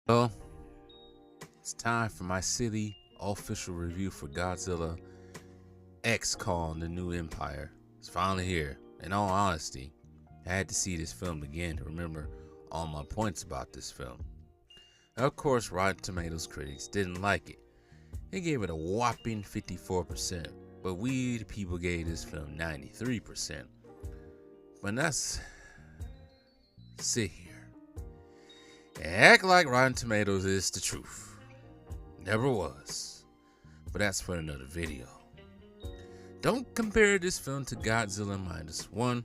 Well, it's time for my city official review for Godzilla X Kong: The New Empire. It's finally here. In all honesty, I had to see this film again to remember all my points about this film. Of course, Rotten Tomatoes critics didn't like it. They gave it a whopping 54%, but we, the people, gave this film 93%. But let's sit here and act like Rotten Tomatoes is the truth. Never was. But that's for another video. Don't compare this film to Godzilla -1.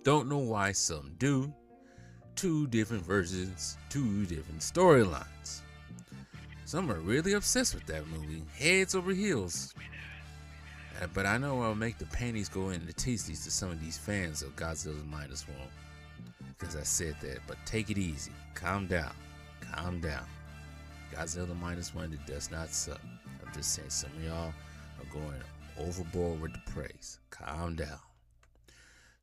Don't know why some do. Two different versions, two different storylines. Some are really obsessed with that movie, heads over heels. But I know I'll make the panties go in the tasties to some of these fans of Godzilla -1. Because I said that, but take it easy. Calm down. Calm down. Godzilla -1, it does not suck. I'm just saying some of y'all are going overboard with the praise. Calm down.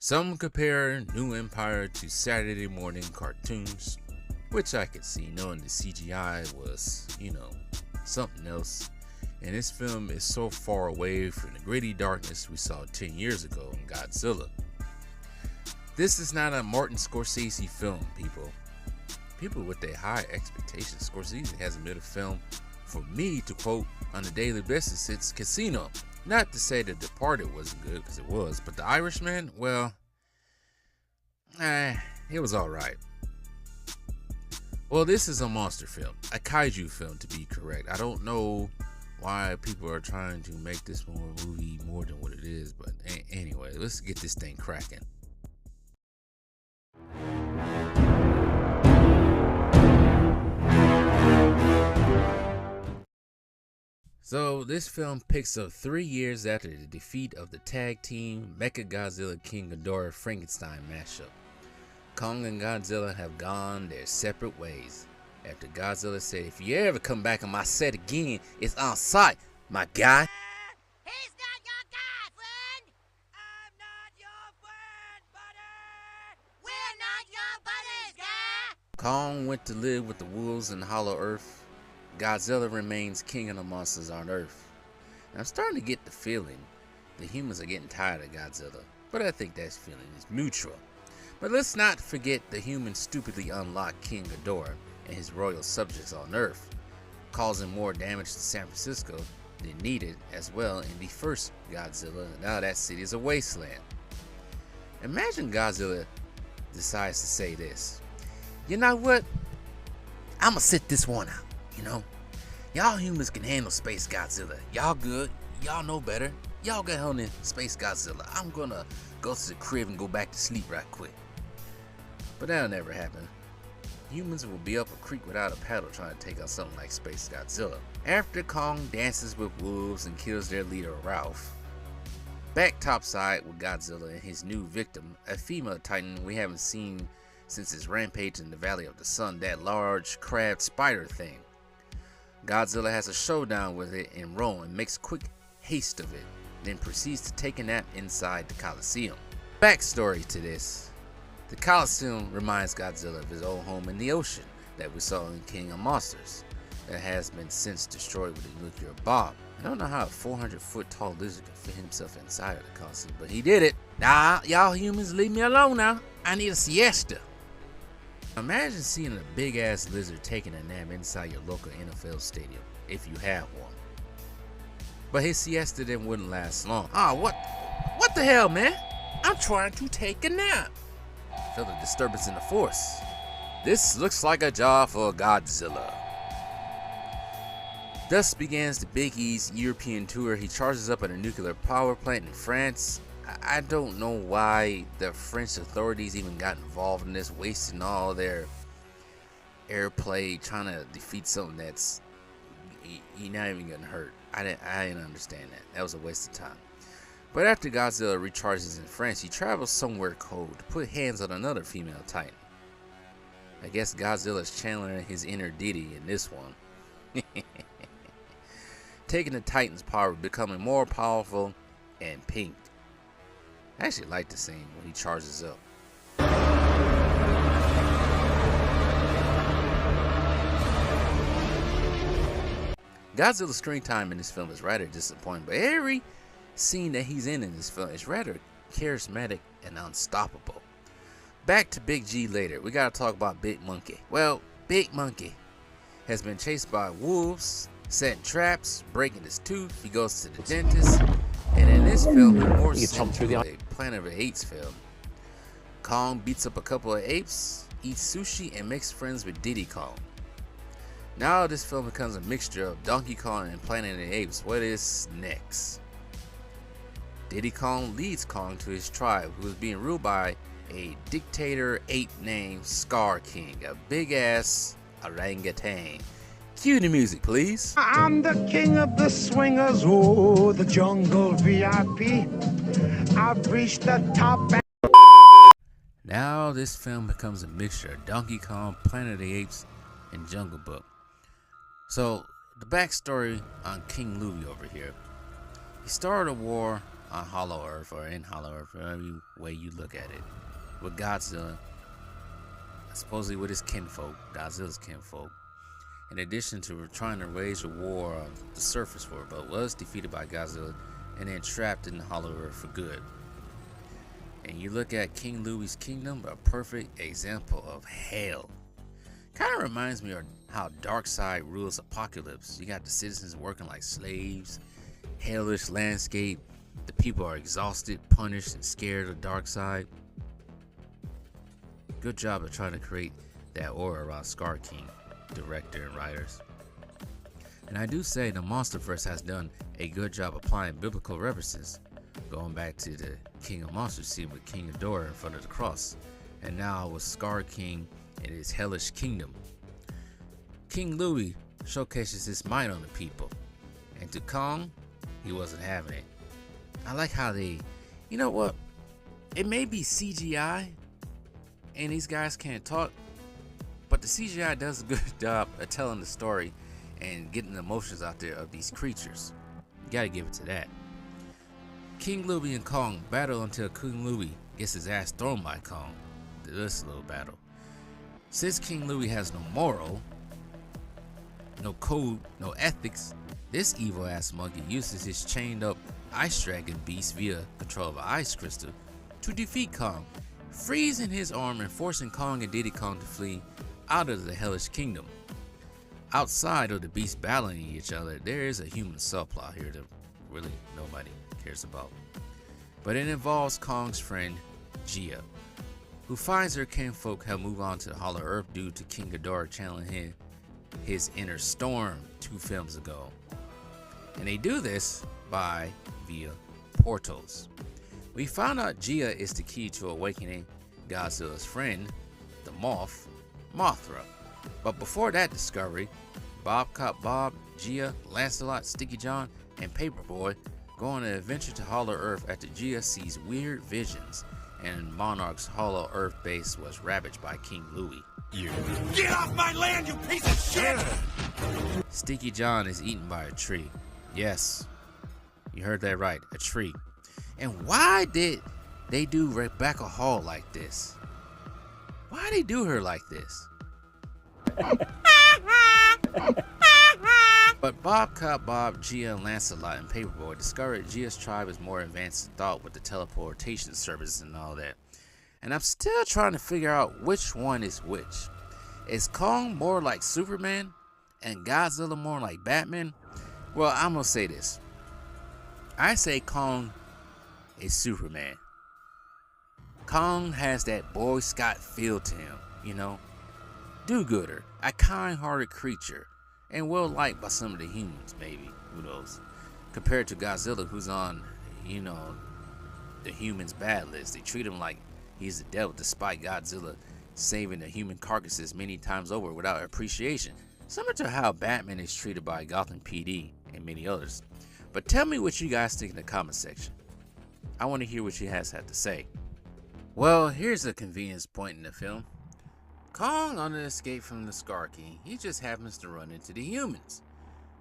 Some compare New Empire to Saturday morning cartoons, which I could see, knowing the CGI was, something else. And this film is so far away from the gritty darkness we saw 10 years ago in Godzilla. This is not a Martin Scorsese film, people. People with their high expectations. Scorsese hasn't made a film, for me to quote, on a daily basis since Casino. Not to say The Departed wasn't good, because it was, but The Irishman, well, it was alright. Well, this is a monster film, a kaiju film to be correct. I don't know why people are trying to make this movie more than what it is, but anyway, let's get this thing cracking. So this film picks up 3 years after the defeat of the tag team Mechagodzilla King Ghidorah Frankenstein mashup. Kong and Godzilla have gone their separate ways after Godzilla said, "If you ever come back on my set again, it's on sight, my guy." He's not your guy, friend! I'm not your friend, buddy! We're not your buddies, guy! Kong went to live with the wolves in Hollow Earth. Godzilla remains king of the monsters on Earth. And I'm starting to get the feeling the humans are getting tired of Godzilla, but I think that feeling is mutual. But let's not forget the humans stupidly unlocked King Ghidorah and his royal subjects on Earth, causing more damage to San Francisco than needed as well in the first Godzilla. Now that city is a wasteland. Imagine Godzilla decides to say this: "You know what? I'ma sit this one out. Y'all humans can handle Space Godzilla. Y'all good. Y'all know better. Y'all get on in Space Godzilla. I'm gonna go to the crib and go back to sleep right quick." But that'll never happen. Humans will be up a creek without a paddle trying to take out something like Space Godzilla. After Kong dances with wolves and kills their leader Ralph, back topside with Godzilla and his new victim, a female titan we haven't seen since his rampage in the Valley of the Sun, that large crab spider thing. Godzilla has a showdown with it in Rome and makes quick haste of it, then proceeds to take a nap inside the Colosseum. Backstory to this: the Colosseum reminds Godzilla of his old home in the ocean that we saw in King of Monsters, that has been since destroyed with a nuclear bomb. I don't know how a 400-foot tall lizard could fit himself inside of the Colosseum, but he did it. Nah, y'all humans leave me alone now. I need a siesta. Imagine seeing a big ass lizard taking a nap inside your local NFL stadium, if you have one. But his siesta then wouldn't last long. What the hell, man? I'm trying to take a nap. Feel a disturbance in the force. This looks like a job for Godzilla. Thus begins the Big E's European tour. He charges up at a nuclear power plant in France. I don't know why the French authorities even got involved in this, wasting all their airplay trying to defeat something that's you're not even getting hurt. I didn't understand that. That was a waste of time. But after Godzilla recharges in France, he travels somewhere cold to put hands on another female titan. I guess Godzilla's channeling his inner deity in this one. Taking the Titan's power, becoming more powerful and pink. I actually like the scene when he charges up. Godzilla's screen time in this film is rather disappointing, but every scene that he's in this film is rather charismatic and unstoppable. Back to Big G later. We gotta talk about Big Monkey. Well, Big Monkey has been chased by wolves, setting traps, breaking his tooth. He goes to the dentist, and in this film, he morphs into a Planet of the Apes film. Kong beats up a couple of apes, eats sushi, and makes friends with Diddy Kong. Now this film becomes a mixture of Donkey Kong and Planet of the Apes. What is next? Diddy Kong leads Kong to his tribe, who is being ruled by a dictator ape named Scar King, a big ass orangutan. Cue the music, please. I'm the king of the swingers, oh, the jungle VIP. I've reached the top. Now this film becomes a mixture of Donkey Kong, Planet of the Apes, and Jungle Book. So, the backstory on King Louie over here. He started a war on Hollow Earth, or in Hollow Earth, every way you look at it, with Godzilla, supposedly with his kinfolk, Godzilla's kinfolk. In addition to trying to wage a war on the surface world, but was defeated by Godzilla and then trapped in the Hollow Earth for good. And you look at King Louie's kingdom, a perfect example of hell. Kind of reminds me of how Darkseid rules Apocalypse. You got the citizens working like slaves, hellish landscape. The people are exhausted, punished, and scared of Darkseid. Good job of trying to create that aura around Scar King, director and writers. And I do say the MonsterVerse has done a good job applying biblical references, going back to the King of Monsters scene with King Ghidorah in front of the cross, and now with Scar King and his hellish kingdom. King Louie showcases his might on the people, and to Kong, he wasn't having it. I like how they, you know what, it may be CGI and these guys can't talk, but the CGI does a good job of telling the story and getting the emotions out there of these creatures. You gotta give it to that. King Louie and Kong battle until King Louie gets his ass thrown by Kong. This little battle. Since King Louie has no moral, no code, no ethics, this evil ass monkey uses his chained up ice dragon beast via control of an ice crystal to defeat Kong, freezing his arm and forcing Kong and Diddy Kong to flee out of the hellish kingdom. Outside of the beasts battling each other, there is a human subplot here that really nobody cares about. But it involves Kong's friend, Gia, who finds her kinfolk have moved on to the Hollow Earth due to King Ghidorah channeling his inner storm 2 films ago. And they do this via portals. We found out Gia is the key to awakening Godzilla's friend, the Mothra. But before that discovery, Bob Cop Bob, Gia, Lancelot, Sticky John, and Paperboy go on an adventure to Hollow Earth after Gia sees weird visions and Monarch's Hollow Earth base was ravaged by King Louie. You get off my land, you piece of shit! Sticky John is eaten by a tree. Yes, you heard that right, a tree. And why did they do Rebecca Hall like this? Why they do her like this? But Bob Cop Bob, Gia, Lancelot, and Paperboy discovered Gia's tribe is more advanced than thought with the teleportation service and all that. And I'm still trying to figure out which one is which. Is Kong more like Superman and Godzilla more like Batman? Well, I'm gonna say this. I say Kong is Superman. Kong has that Boy Scout feel to him, you know? Do-gooder, a kind-hearted creature, and well liked by some of the humans, maybe, who knows? Compared to Godzilla, who's on, you know, the humans' bad list. They treat him like he's the devil, despite Godzilla saving the human carcasses many times over without appreciation. Similar to how Batman is treated by Gotham PD and many others. But tell me what you guys think in the comment section. I want to hear what you guys have to say. Well, here's a convenience point in the film. Kong, on an escape from the Scar King, he just happens to run into the humans.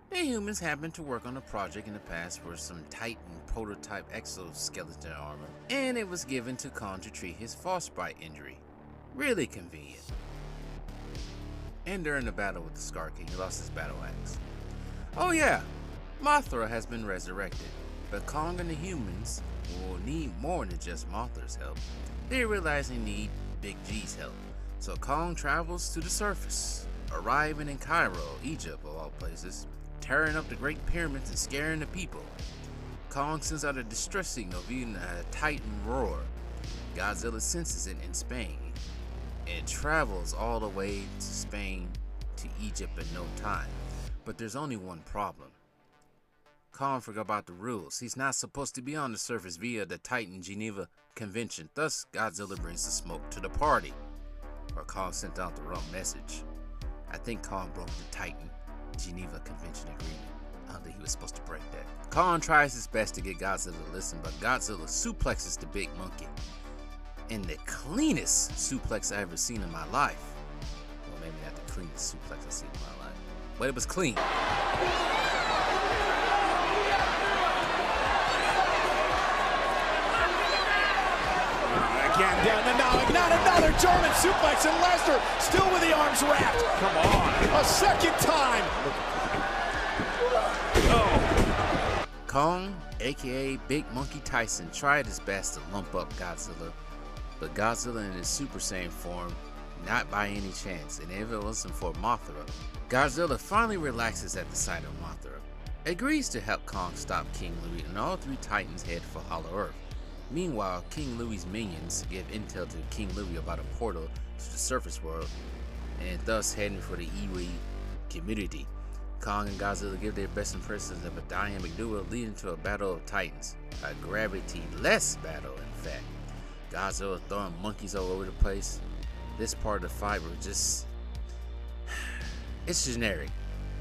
The humans happen to work on a project in the past for some Titan prototype exoskeleton armor, and it was given to Kong to treat his frostbite injury. Really convenient. And during the battle with the Scar King, he lost his battle axe. Oh yeah, Mothra has been resurrected, but Kong and the humans will need more than just Mothra's help. They realize they need Big G's help, so Kong travels to the surface, arriving in Cairo, Egypt of all places, tearing up the Great Pyramids and scaring the people. Kong sends out a distress signal via a Titan roar. Godzilla senses it in Spain. It travels all the way to Spain to Egypt in no time. But there's only one problem. Kong forgot about the rules. He's not supposed to be on the surface via the Titan Geneva Convention. Thus, Godzilla brings the smoke to the party. Or Kong sent out the wrong message. I think Kong broke the Titan Geneva Convention agreement. I don't think he was supposed to break that. Kong tries his best to get Godzilla to listen, but Godzilla suplexes the big monkey. And the cleanest suplex I ever seen in my life. Well, maybe not the cleanest suplex I've seen in my life, but it was clean. Again, down and now, not another German suplex, and Lesnar still with the arms wrapped. Come on. A second time. Oh. Kong, aka Big Monkey Tyson, tried his best to lump up Godzilla, but Godzilla in his Super Saiyan form, not by any chance, and if it wasn't for Mothra, Godzilla finally relaxes at the sight of Mothra, agrees to help Kong stop King Louie, and all three Titans head for Hollow Earth. Meanwhile, King Louie's minions give intel to King Louie about a portal to the surface world, and thus heading for the Iwi community. Kong and Godzilla give their best impressions of a dynamic duo, leading to a battle of titans, a gravity-less battle in fact. Godzilla throwing monkeys all over the place. This part of the fight was just... it's generic.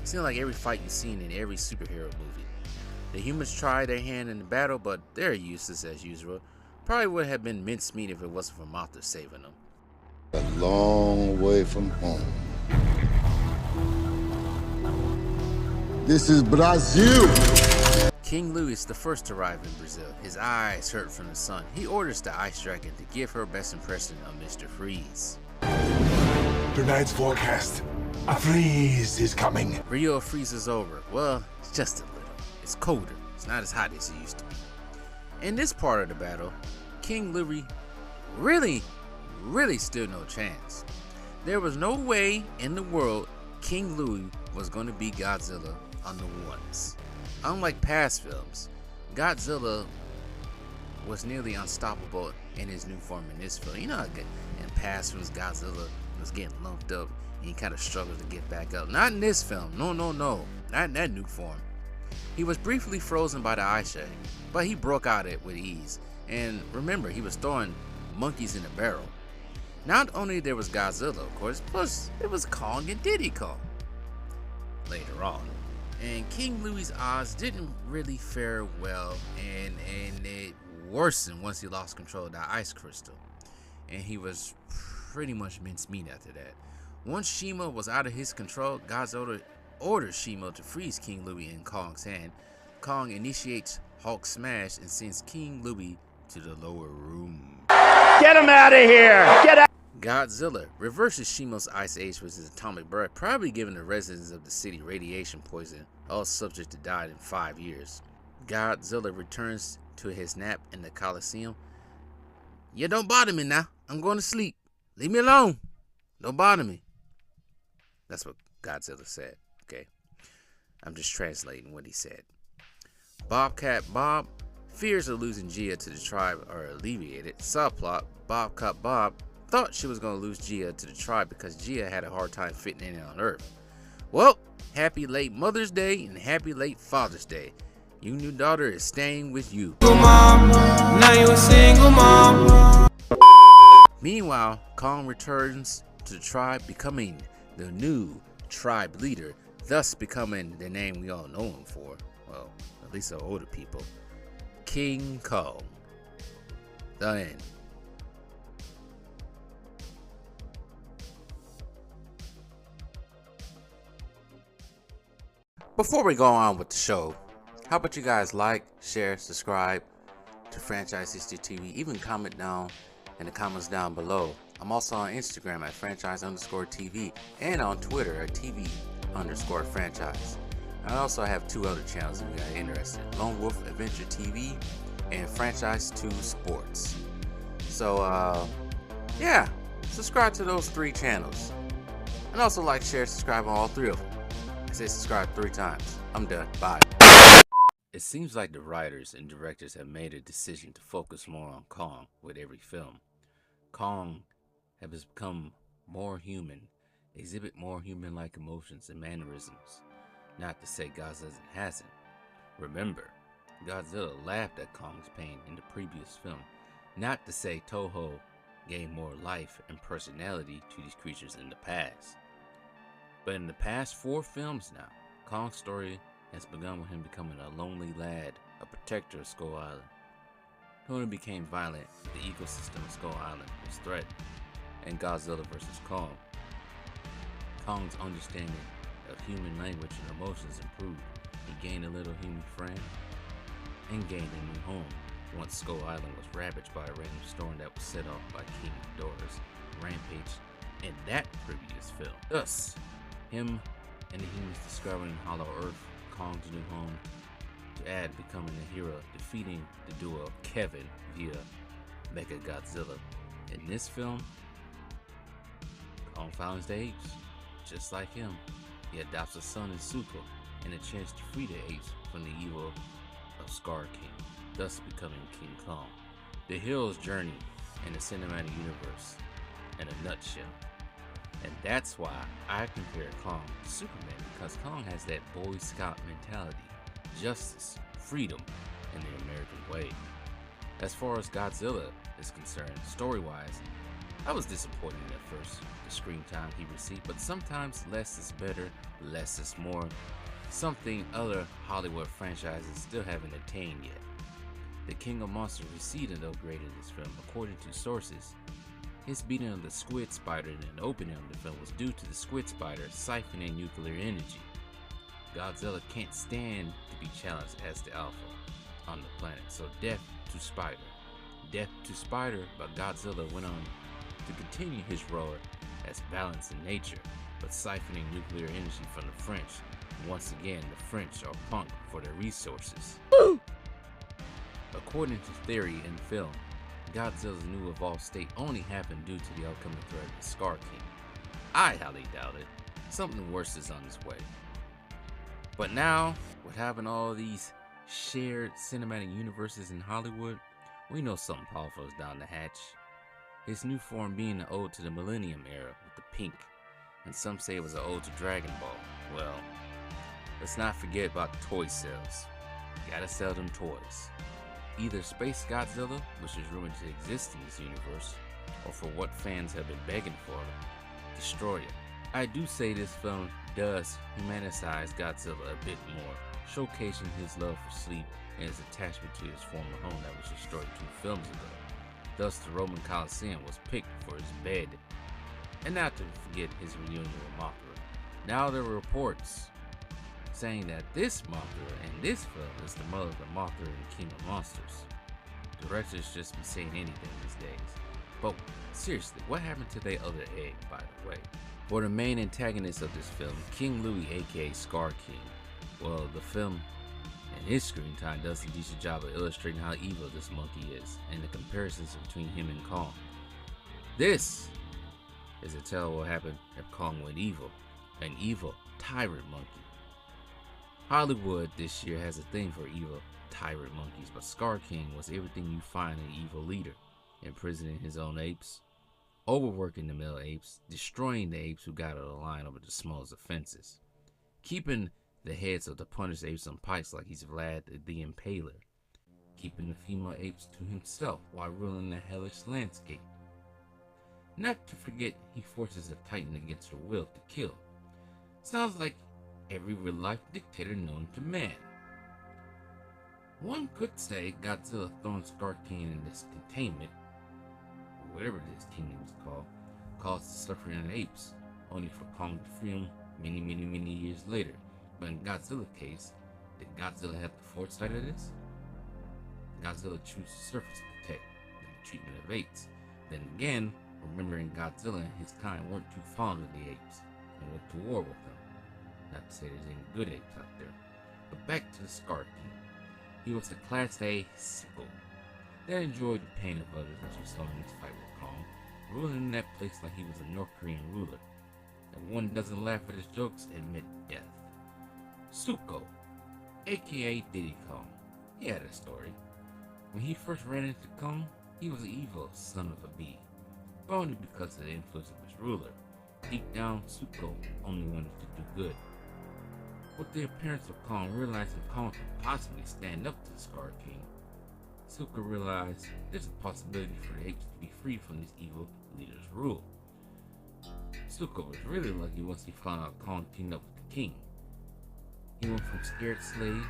It seems like every fight you've seen in every superhero movie. The humans try their hand in the battle, but they're useless as usual. Probably would have been mincemeat if it wasn't for Mothra saving them. A long way from home. This is Brazil! King Louie is the first to arrive in Brazil. His eyes hurt from the sun. He orders the Ice Dragon to give her best impression of Mr. Freeze. Tonight's forecast. A freeze is coming. Rio freezes over. Well, it's just a little. It's colder. It's not as hot as it used to be. In this part of the battle, King Louie really stood no chance. There was no way in the world King Louie was going to beat Godzilla on the ones. Unlike past films, Godzilla was nearly unstoppable in his new form in this film. You know how in past films Godzilla was getting lumped up and he kind of struggled to get back up. Not in this film. No. Not in that new form. He was briefly frozen by the ice shade, but he broke out it with ease. And remember, he was throwing monkeys in a barrel. Not only there was Godzilla, of course, plus there was Kong and Diddy Kong later on. And King Louie's odds didn't really fare well, and it worsened once he lost control of that ice crystal. And he was pretty much mincemeat after that. Once Shima was out of his control, Godzilla orders Shima to freeze King Louie in Kong's hand. Kong initiates Hulk Smash and sends King Louie to the lower room. Get him out of here! Get out! Godzilla reverses Shima's ice age with his atomic breath, probably giving the residents of the city radiation poison. All subjects to die in 5 years. Godzilla returns to his nap in the Coliseum. You don't bother me now. I'm going to sleep. Leave me alone. Don't bother me. That's what Godzilla said. Okay. I'm just translating what he said. Bobcat Bob fears of losing Gia to the tribe are alleviated. Subplot: Bobcat Bob thought she was going to lose Gia to the tribe because Gia had a hard time fitting in on Earth. Well, happy late Mother's Day and happy late Father's Day. Your new daughter is staying with you. Mom, now you a single mom. Meanwhile, Kong returns to the tribe, becoming the new tribe leader, thus becoming the name we all know him for. Well, at least the older people. King Kong. The end. Before we go on with the show, how about you guys like, share, subscribe to Franchise History TV, even comment down in the comments down below. I'm also on Instagram at franchise_TV and on Twitter at TV_franchise. I also have 2 other channels if you got interested: Lone Wolf Adventure TV and Franchise 2 Sports. So yeah, subscribe to those 3 channels. And also like, share, subscribe on all 3 of them. I say subscribe 3 times. I'm done. Bye. It seems like the writers and directors have made a decision to focus more on Kong with every film. Kong has become more human, exhibit more human-like emotions and mannerisms. Not to say Godzilla hasn't. Remember, Godzilla laughed at Kong's pain in the previous film. Not to say Toho gave more life and personality to these creatures in the past. But in the past 4 films now, Kong's story has begun with him becoming a lonely lad, a protector of Skull Island. When it became violent, the ecosystem of Skull Island was threatened, and Godzilla vs. Kong. Kong's understanding of human language and emotions improved. He gained a little human friend and gained a new home once Skull Island was ravaged by a random storm that was set off by King Ghidorah's rampage in that previous film. Thus, him and the humans discovering Hollow Earth, Kong's new home, to add becoming a hero, defeating the duo of Kevin via Mechagodzilla. In this film, Kong finds the apes. Just like him, he adopts a son in Suko and a chance to free the apes from the evil of Scar King, thus becoming King Kong. The hero's journey in the cinematic universe in a nutshell. And that's why I compare Kong to Superman, because Kong has that Boy Scout mentality, justice, freedom, in the American way. As far as Godzilla is concerned, story-wise, I was disappointed at first, the screen time he received, but sometimes less is better, less is more, something other Hollywood franchises still haven't attained yet. The King of Monsters received an upgrade in this film. According to sources, his beating of the squid spider in the opening of the film was due to the squid spider siphoning nuclear energy. Godzilla can't stand to be challenged as the alpha on the planet, so death to Spider. Death to Spider, but Godzilla went on to continue his role as balance in nature, but siphoning nuclear energy from the French. Once again, the French are punked for their resources. According to theory in film, Godzilla's new evolved state only happened due to the upcoming threat of the Scar King. I highly doubt it. Something worse is on its way. But now, with having all these shared cinematic universes in Hollywood, we know something powerful is down the hatch. His new form being an ode to the Millennium era with the pink, and some say it was an ode to Dragon Ball. Well, let's not forget about the toy sales. You gotta sell them toys. Either Space Godzilla, which is rumored to exist in this universe, or for what fans have been begging for, Destroyer. I do say this film does humanize Godzilla a bit more, showcasing his love for sleep and his attachment to his former home that was destroyed 2 films ago. Thus, the Roman Colosseum was picked for his bed, and not to forget his reunion with Mothra. Now there are reports saying that this Mothra in this film is the mother of Mothra in King of Monsters. Directors just be saying anything these days. But seriously, what happened to their other egg, by the way? For the main antagonist of this film, King Louie, aka Scar King, well, the film and his screen time does a decent job of illustrating how evil this monkey is, and the comparisons between him and Kong. This is a tale of what happened if Kong went evil, an evil tyrant monkey. Hollywood this year has a thing for evil tyrant monkeys, but Scar King was everything you find in an evil leader: imprisoning his own apes, overworking the male apes, destroying the apes who got out of line over the smallest offenses, keeping the heads of the punished apes on pikes like he's Vlad the Impaler, keeping the female apes to himself while ruling the hellish landscape. Not to forget, he forces a titan against her will to kill. Sounds like every real-life dictator known to man. One could say Godzilla throwing Scar King in this containment, or whatever this kingdom is called, caused the suffering of apes, only for Kong to free him many years later. But in Godzilla's case, did Godzilla have the foresight of this? Godzilla chose the surface to protect, than the treatment of apes. Then again, remembering Godzilla and his kind weren't too fond of the apes, and went to war with them. Not to say there's any good apes out there. But back to the Scar King. He was a Class A sicko that enjoyed the pain of others, as you saw in this fight with Kong, ruling that place like he was a North Korean ruler. If one doesn't laugh at his jokes, admit death. Zuko, aka Diddy Kong, he had a story. When he first ran into Kong, he was an evil son of a bee, but only because of the influence of his ruler. Deep down, Zuko only wanted to do good. With the appearance of Kong, realizing Kong could possibly stand up to the Scar King, Zuko realized there's a possibility for the apes to be freed from this evil leader's rule. Zuko was really lucky once he found out Kong teamed up with the king. He went from scared slave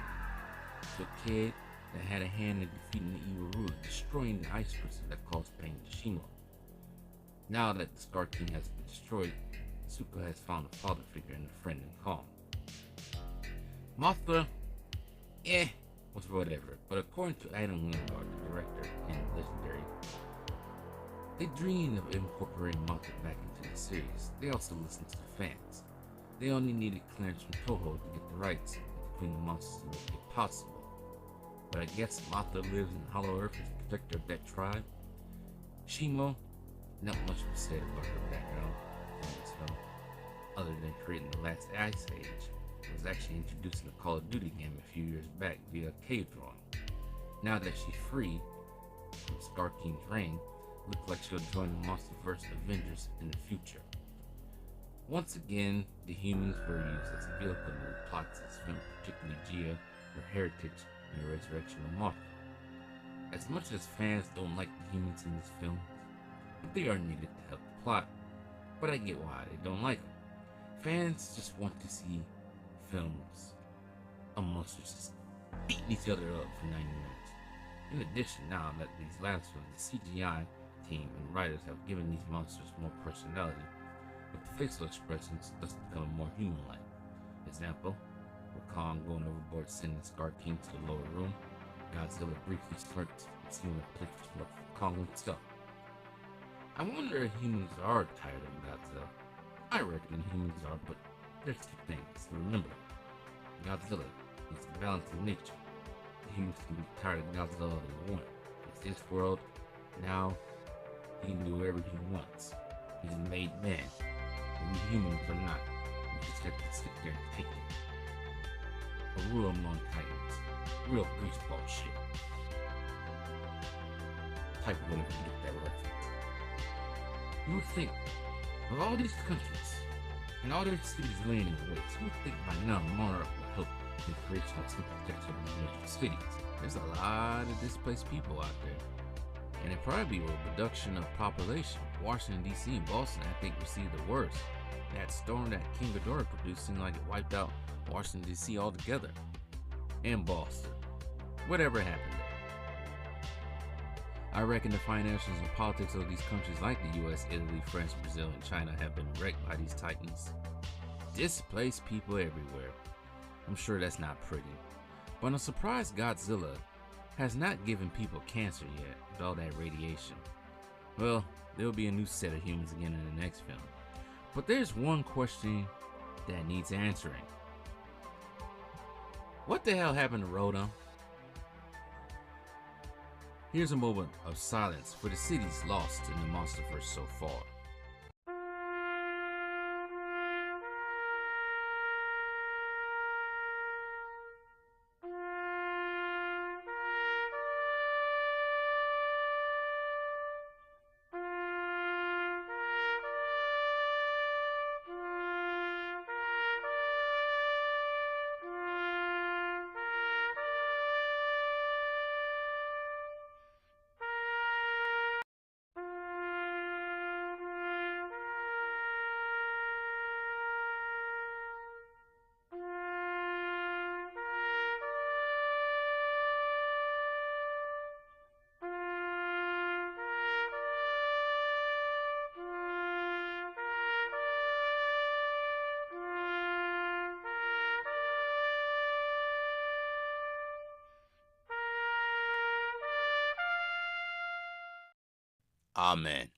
to a kid that had a hand in defeating the evil ruler, destroying the ice crystal that caused pain to Shimo. Now that the Scar King has been destroyed, Zuko has found a father figure and a friend in Kong. Mothra, was whatever, but according to Adam Wingard, the director and Legendary, they dreamed of incorporating Mothra back into the series. They also listened to the fans. They only needed clearance from Toho to get the rights to Queen of Monsters to make it possible. But I guess Mothra lives in Hollow Earth as protector of that tribe. Shimo, not much was said about her background in this film, other than creating the last Ice Age. Was actually introduced in the Call of Duty game a few years back via cave drawing. Now that she's free from Scar King's reign, looks like she'll join the Monsterverse Avengers in the future. Once again, the humans were used as a vehicle in the plots of this film, particularly Gia, her heritage, and the resurrection of Mothra. As much as fans don't like the humans in this film, they are needed to help the plot, but I get why they don't like them. Fans just want to see films of monsters just beating each other up for 90 minutes. In addition, now that these last films, the CGI team and writers have given these monsters more personality, with the facial expressions thus becoming more human-like. Example, with Kong going overboard sending Scar King to the lower room, Godzilla briefly smirks and seeing a place for smirk from Kong himself. I wonder if humans are tired of Godzilla. I reckon humans are, but there's two things to remember. Godzilla is a balance of nature. The humans can be tired of Godzilla all they want. It's his world. Now, he can do whatever he wants. He's a made man. And we humans are not. We just have to sit there and take it. A rule among titans. Real greaseball shit. Type whenever you get that reference. You would think, of all these countries, and all their cities laying in wait, you would think by now Monarch will help in the creation of some protection of the major cities. There's a lot of displaced people out there. And it probably be a reduction of population. Washington, D.C. and Boston, I think, received the worst. That storm that King Ghidorah produced seemed like it wiped out Washington, D.C. altogether. And Boston. Whatever happened there. I reckon the financials and politics of these countries like the US, Italy, France, Brazil, and China have been wrecked by these titans. Displaced people everywhere. I'm sure that's not pretty. But I'm surprised Godzilla has not given people cancer yet with all that radiation. Well, there'll be a new set of humans again in the next film. But there's one question that needs answering. What the hell happened to Rodan? Here's a moment of silence for the cities lost in the Monsterverse so far. Amen.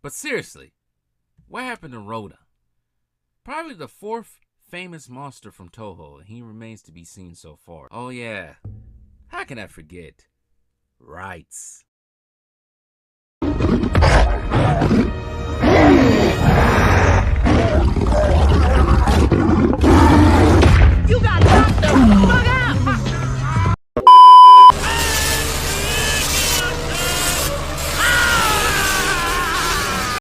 But seriously, what happened to Rhoda? Probably the fourth famous monster from Toho, and he remains to be seen so far. Oh yeah, how can I forget? Rights.